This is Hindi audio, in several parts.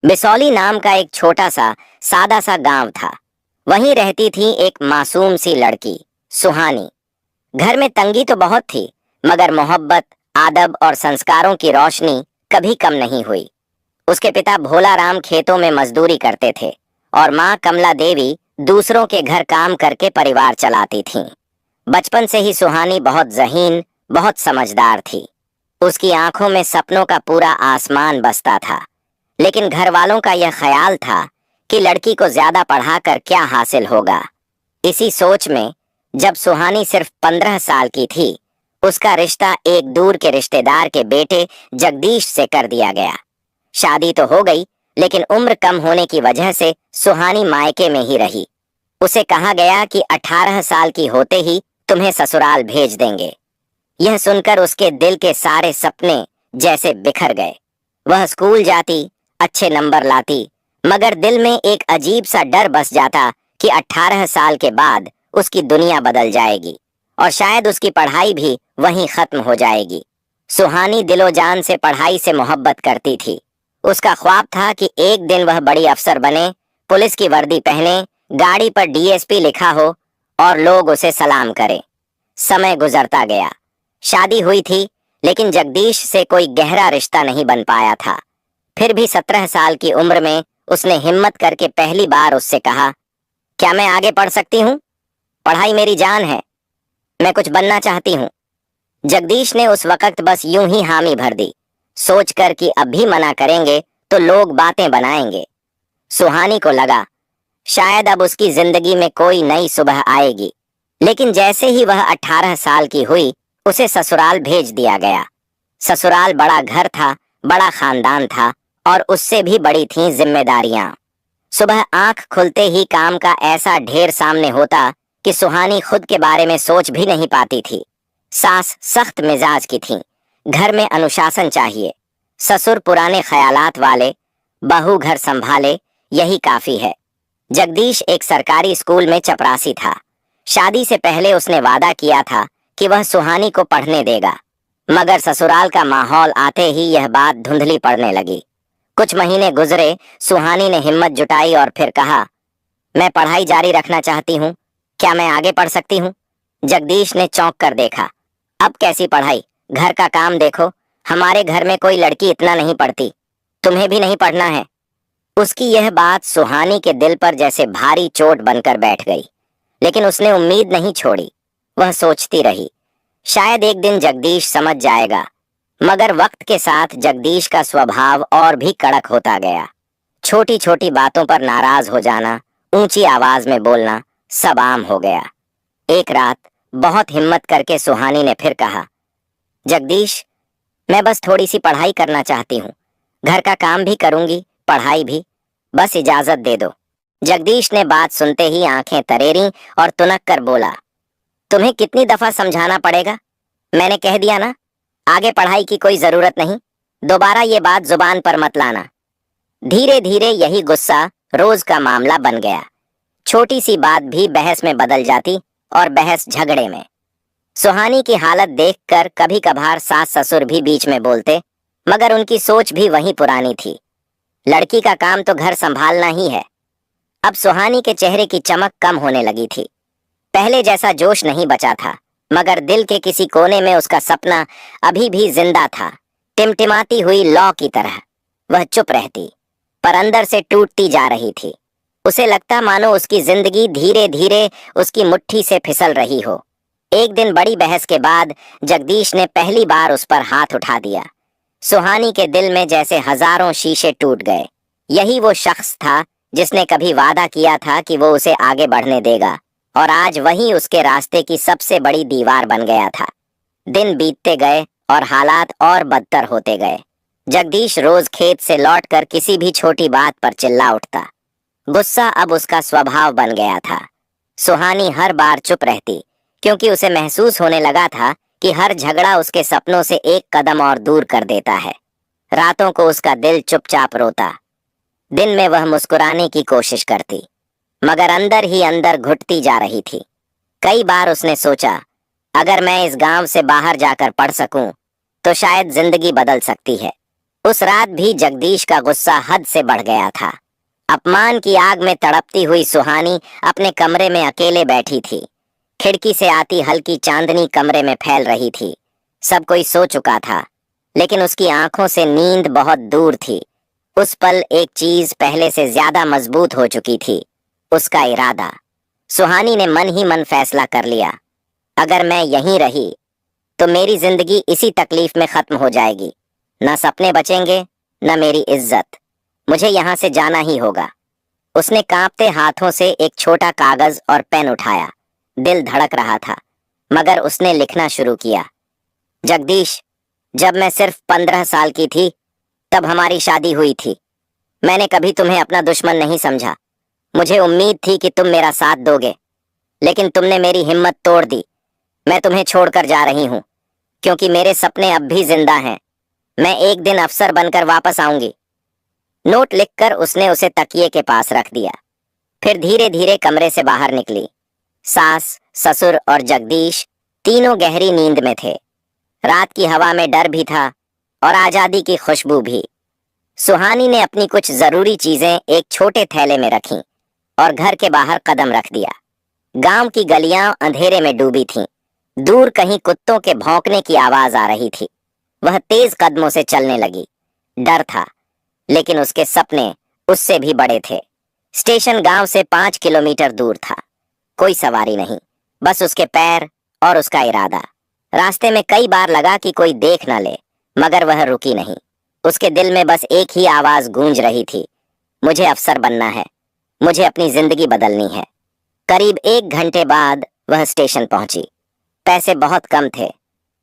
बिसौली नाम का एक छोटा सा सादा सा गांव था। वहीं रहती थी एक मासूम सी लड़की, सुहानी। घर में तंगी तो बहुत थी, मगर मोहब्बत, आदब और संस्कारों की रोशनी कभी कम नहीं हुई। उसके पिता भोला राम खेतों में मजदूरी करते थे और माँ कमला देवी दूसरों के घर काम करके परिवार चलाती थीं। बचपन से ही सुहानी बहुत ज़हीन, बहुत समझदार थी। उसकी आंखों में सपनों का पूरा आसमान बसता था। लेकिन घर वालों का यह ख्याल था कि लड़की को ज्यादा पढ़ाकर क्या हासिल होगा। इसी सोच में जब सुहानी सिर्फ 15 साल की थी, उसका रिश्ता एक दूर के रिश्तेदार के बेटे जगदीश से कर दिया गया। शादी तो हो गई, लेकिन उम्र कम होने की वजह से सुहानी मायके में ही रही। उसे कहा गया कि 18 साल की होते ही तुम्हें ससुराल भेज देंगे। यह सुनकर उसके दिल के सारे सपने जैसे बिखर गए। वह स्कूल जाती, अच्छे नंबर लाती, मगर दिल में एक अजीब सा डर बस जाता कि 18 साल के बाद उसकी दुनिया बदल जाएगी और शायद उसकी पढ़ाई भी वहीं खत्म हो जाएगी। सुहानी दिलो जान से पढ़ाई से मोहब्बत करती थी। उसका ख्वाब था कि एक दिन वह बड़ी अफसर बने, पुलिस की वर्दी पहने, गाड़ी पर डीएसपी लिखा हो और लोग उसे सलाम करें। समय गुजरता गया। शादी हुई थी, लेकिन जगदीश से कोई गहरा रिश्ता नहीं बन पाया था। फिर भी 17 साल की उम्र में उसने हिम्मत करके पहली बार उससे कहा, क्या मैं आगे पढ़ सकती हूँ? पढ़ाई मेरी जान है, मैं कुछ बनना चाहती हूँ। जगदीश ने उस वक्त बस यूं ही हामी भर दी, सोचकर कि अब भी मना करेंगे तो लोग बातें बनाएंगे। सुहानी को लगा शायद अब उसकी जिंदगी में कोई नई सुबह आएगी। लेकिन जैसे ही वह 18 साल की हुई, उसे ससुराल भेज दिया गया। ससुराल बड़ा घर था, बड़ा खानदान था और उससे भी बड़ी थीं जिम्मेदारियां। सुबह आंख खुलते ही काम का ऐसा ढेर सामने होता कि सुहानी खुद के बारे में सोच भी नहीं पाती थी। सास सख्त मिजाज की थीं, घर में अनुशासन चाहिए। ससुर पुराने ख्यालात वाले, बहू घर संभाले, यही काफी है। जगदीश एक सरकारी स्कूल में चपरासी था। शादी से पहले उसने वादा किया था कि वह सुहानी को पढ़ने देगा, मगर ससुराल का माहौल आते ही यह बात धुंधली पड़ने लगी। कुछ महीने गुजरे, सुहानी ने हिम्मत जुटाई और फिर कहा, मैं पढ़ाई जारी रखना चाहती हूँ, क्या मैं आगे पढ़ सकती हूँ? जगदीश ने चौंक कर देखा, अब कैसी पढ़ाई, घर का काम देखो, हमारे घर में कोई लड़की इतना नहीं पढ़ती, तुम्हें भी नहीं पढ़ना है? उसकी यह बात सुहानी के दिल पर जैसे भारी चोट बनकर बैठ गई। लेकिन उसने उम्मीद नहीं छोड़ी। वह सोचती रही, शायद एक दिन जगदीश समझ जाएगा। मगर वक्त के साथ जगदीश का स्वभाव और भी कड़क होता गया। छोटी छोटी बातों पर नाराज हो जाना, ऊंची आवाज में बोलना, सब आम हो गया। एक रात बहुत हिम्मत करके सुहानी ने फिर कहा, जगदीश, मैं बस थोड़ी सी पढ़ाई करना चाहती हूँ, घर का काम भी करूंगी, पढ़ाई भी, बस इजाजत दे दो। जगदीश ने बात सुनते ही आंखें तरेरी और तुनक कर बोला, तुम्हें कितनी दफा समझाना पड़ेगा? मैंने कह दिया ना, आगे पढ़ाई की कोई जरूरत नहीं, दोबारा ये बात जुबान पर मत लाना। धीरे धीरे यही गुस्सा रोज का मामला बन गया। छोटी सी बात भी बहस में बदल जाती और बहस झगड़े में। सुहानी की हालत देखकर कभी कभार सास ससुर भी बीच में बोलते, मगर उनकी सोच भी वही पुरानी थी। लड़की का काम तो घर संभालना ही है। अब सुहानी के चेहरे की चमक कम होने लगी थी। पहले जैसा जोश नहीं बचा था, मगर दिल के किसी कोने में उसका सपना अभी भी जिंदा था, टिमटिमाती हुई लौ की तरह। वह चुप रहती, पर अंदर से टूटती जा रही थी। उसे लगता मानो उसकी जिंदगी धीरे धीरे उसकी मुट्ठी से फिसल रही हो। एक दिन बड़ी बहस के बाद जगदीश ने पहली बार उस पर हाथ उठा दिया। सुहानी के दिल में जैसे हजारों शीशे टूट गए। यही वो शख्स था जिसने कभी वादा किया था कि वो उसे आगे बढ़ने देगा, और आज वही उसके रास्ते की सबसे बड़ी दीवार बन गया था। दिन बीतते गए और हालात और बदतर होते गए। जगदीश रोज खेत से लौटकर किसी भी छोटी बात पर चिल्ला उठता। गुस्सा अब उसका स्वभाव बन गया था। सुहानी हर बार चुप रहती, क्योंकि उसे महसूस होने लगा था कि हर झगड़ा उसके सपनों से एक कदम और दूर कर देता है। रातों को उसका दिल चुपचाप रोता। दिन में वह मुस्कुराने की कोशिश करती, मगर अंदर ही अंदर घुटती जा रही थी। कई बार उसने सोचा, अगर मैं इस गांव से बाहर जाकर पढ़ सकूं, तो शायद जिंदगी बदल सकती है। उस रात भी जगदीश का गुस्सा हद से बढ़ गया था। अपमान की आग में तड़पती हुई सुहानी अपने कमरे में अकेले बैठी थी। खिड़की से आती हल्की चांदनी कमरे में फैल रही थी। सब कोई सो चुका था, लेकिन उसकी आंखों से नींद बहुत दूर थी। उस पल एक चीज पहले से ज्यादा मजबूत हो चुकी थी, उसका इरादा। सुहानी ने मन ही मन फैसला कर लिया, अगर मैं यहीं रही तो मेरी जिंदगी इसी तकलीफ में खत्म हो जाएगी। न सपने बचेंगे, न मेरी इज्जत। मुझे यहाँ से जाना ही होगा। उसने कांपते हाथों से एक छोटा कागज और पेन उठाया। दिल धड़क रहा था, मगर उसने लिखना शुरू किया। जगदीश, जब मैं सिर्फ 15 साल की थी तब हमारी शादी हुई थी। मैंने कभी तुम्हें अपना दुश्मन नहीं समझा। मुझे उम्मीद थी कि तुम मेरा साथ दोगे, लेकिन तुमने मेरी हिम्मत तोड़ दी। मैं तुम्हें छोड़कर जा रही हूँ, क्योंकि मेरे सपने अब भी जिंदा हैं। मैं एक दिन अफसर बनकर वापस आऊंगी। नोट लिखकर उसने उसे तकिए के पास रख दिया। फिर धीरे धीरे कमरे से बाहर निकली। सास, ससुर और जगदीश तीनों गहरी नींद में थे। रात की हवा में डर भी था और आजादी की खुशबू भी। सुहानी ने अपनी कुछ जरूरी चीजें एक छोटे थैले में रखीं और घर के बाहर कदम रख दिया। गांव की गलियां अंधेरे में डूबी थीं। दूर कहीं कुत्तों के भौंकने की आवाज आ रही थी। वह तेज कदमों से चलने लगी। डर था, लेकिन उसके सपने उससे भी बड़े थे। स्टेशन गांव से 5 किलोमीटर दूर था। कोई सवारी नहीं, बस उसके पैर और उसका इरादा। रास्ते में कई बार लगा कि कोई देख न ले, मगर वह रुकी नहीं। उसके दिल में बस एक ही आवाज गूंज रही थी, मुझे अफसर बनना है, मुझे अपनी जिंदगी बदलनी है। करीब 1 घंटे बाद वह स्टेशन पहुंची। पैसे बहुत कम थे,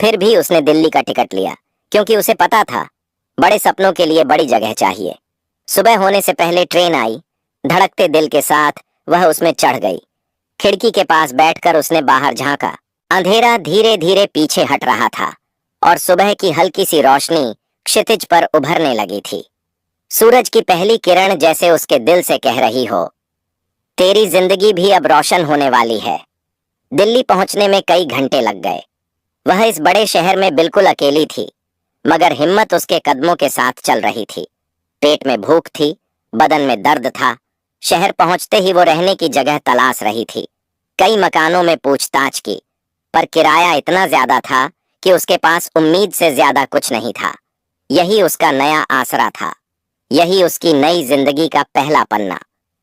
फिर भी उसने दिल्ली का टिकट लिया, क्योंकि उसे पता था बड़े सपनों के लिए बड़ी जगह चाहिए। सुबह होने से पहले ट्रेन आई। धड़कते दिल के साथ वह उसमें चढ़ गई। खिड़की के पास बैठकर उसने बाहर झांका। अंधेरा धीरे धीरे पीछे हट रहा था और सुबह की हल्की सी रोशनी क्षितिज पर उभरने लगी थी। सूरज की पहली किरण जैसे उसके दिल से कह रही हो, तेरी जिंदगी भी अब रोशन होने वाली है। दिल्ली पहुंचने में कई घंटे लग गए। वह इस बड़े शहर में बिल्कुल अकेली थी, मगर हिम्मत उसके कदमों के साथ चल रही थी। पेट में भूख थी, बदन में दर्द था। शहर पहुंचते ही वो रहने की जगह तलाश रही थी। कई मकानों में पूछताछ की, पर किराया इतना ज्यादा था कि उसके पास उम्मीद से ज्यादा कुछ नहीं था। यही उसका नया आसरा था, यही उसकी नई जिंदगी का पहला पन्ना।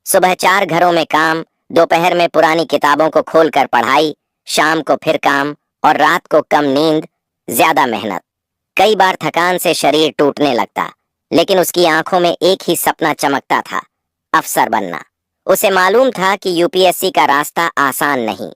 सुबह 4 घरों में काम, दोपहर में पुरानी किताबों को खोलकर पढ़ाई, शाम को फिर काम और रात को कम नींद, ज्यादा मेहनत। कई बार थकान से शरीर टूटने लगता, लेकिन उसकी आंखों में एक ही सपना चमकता था, अफसर बनना। उसे मालूम था कि यूपीएससी का रास्ता आसान नहीं,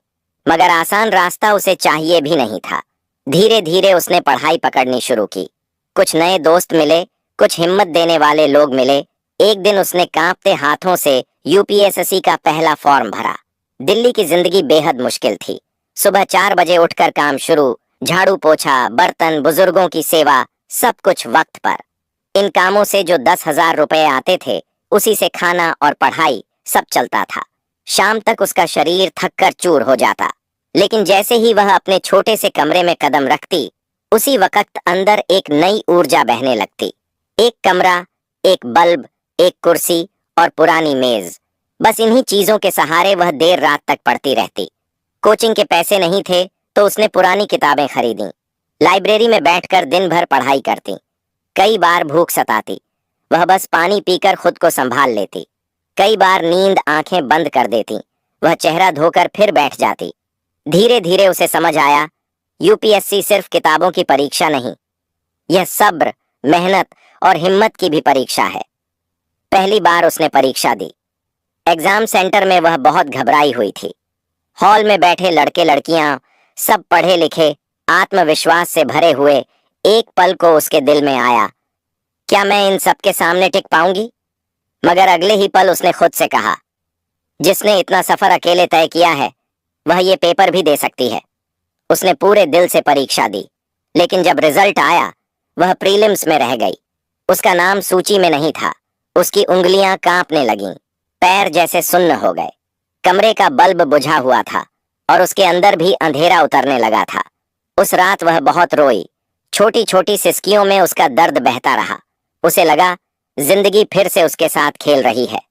मगर आसान रास्ता उसे चाहिए भी नहीं था। धीरे धीरे उसने पढ़ाई पकड़नी शुरू की। कुछ नए दोस्त मिले, कुछ हिम्मत देने वाले लोग मिले। एक दिन उसने कांपते हाथों से यूपीएससी का पहला फॉर्म भरा। दिल्ली की जिंदगी बेहद मुश्किल थी। सुबह 4 बजे उठकर काम शुरू, झाड़ू पोछा, बर्तन, बुजुर्गों की सेवा, सब कुछ वक्त पर। इन कामों से जो 10,000 रुपए आते थे, उसी से खाना और पढ़ाई सब चलता था। शाम तक उसका शरीर थककर चूर हो जाता, लेकिन जैसे ही वह अपने छोटे से कमरे में कदम रखती, उसी वक्त अंदर एक नई ऊर्जा बहने लगती। एक कमरा, एक बल्ब, एक कुर्सी और पुरानी मेज, बस इन्हीं चीजों के सहारे वह देर रात तक पढ़ती रहती। कोचिंग के पैसे नहीं थे तो उसने पुरानी किताबें खरीदी। लाइब्रेरी में बैठकर दिन भर पढ़ाई करती। कई बार भूख सताती, वह बस पानी पीकर खुद को संभाल लेती। कई बार नींद आंखें बंद कर देती, वह चेहरा धोकर फिर बैठ जाती। धीरे धीरे उसे समझ आया, यूपीएससी सिर्फ किताबों की परीक्षा नहीं, यह सब्र, मेहनत और हिम्मत की भी परीक्षा है। पहली बार उसने परीक्षा दी। एग्जाम सेंटर में वह बहुत घबराई हुई थी। हॉल में बैठे लड़के लड़कियां सब पढ़े लिखे, आत्मविश्वास से भरे हुए। एक पल को उसके दिल में आया, क्या मैं इन सब के सामने टिक पाऊंगी? मगर अगले ही पल उसने खुद से कहा, जिसने इतना सफर अकेले तय किया है, वह ये पेपर भी दे सकती है। उसने पूरे दिल से परीक्षा दी, लेकिन जब रिजल्ट आया, वह प्रीलिम्स में रह गई। उसका नाम सूची में नहीं था। उसकी उंगलियां कांपने लगीं, पैर जैसे सुन्न हो गए। कमरे का बल्ब बुझा हुआ था और उसके अंदर भी अंधेरा उतरने लगा था। उस रात वह बहुत रोई। छोटी छोटी सिसकियों में उसका दर्द बहता रहा। उसे लगा जिंदगी फिर से उसके साथ खेल रही है।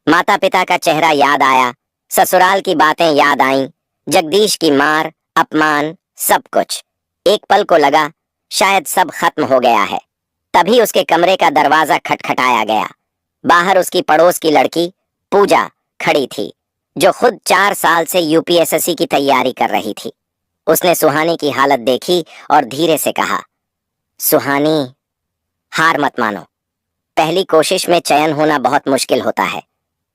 माता पिता का चेहरा याद आया, ससुराल की बातें याद आईं, जगदीश की मार, अपमान, सब कुछ। एक पल को लगा शायद सब खत्म हो गया है। तभी उसके कमरे का दरवाजा खटखटाया गया। बाहर उसकी पड़ोस की लड़की पूजा खड़ी थी, जो खुद 4 साल से यूपीएसएससी की तैयारी कर रही थी। उसने सुहानी की हालत देखी और धीरे से कहा, सुहानी, हार मत मानो। पहली कोशिश में चयन होना बहुत मुश्किल होता है।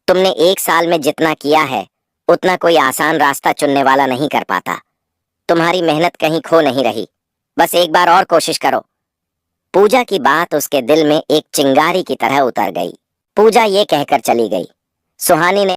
तुमने 1 साल में जितना किया है उतना कोई आसान रास्ता चुनने वाला नहीं कर पाता। तुम्हारी मेहनत कहीं खो नहीं रही, बस एक बार और कोशिश करो। पूजा की बात उसके दिल में एक चिंगारी की तरह उतर गई। पूजा ये कहकर चली गई। सुहानी ने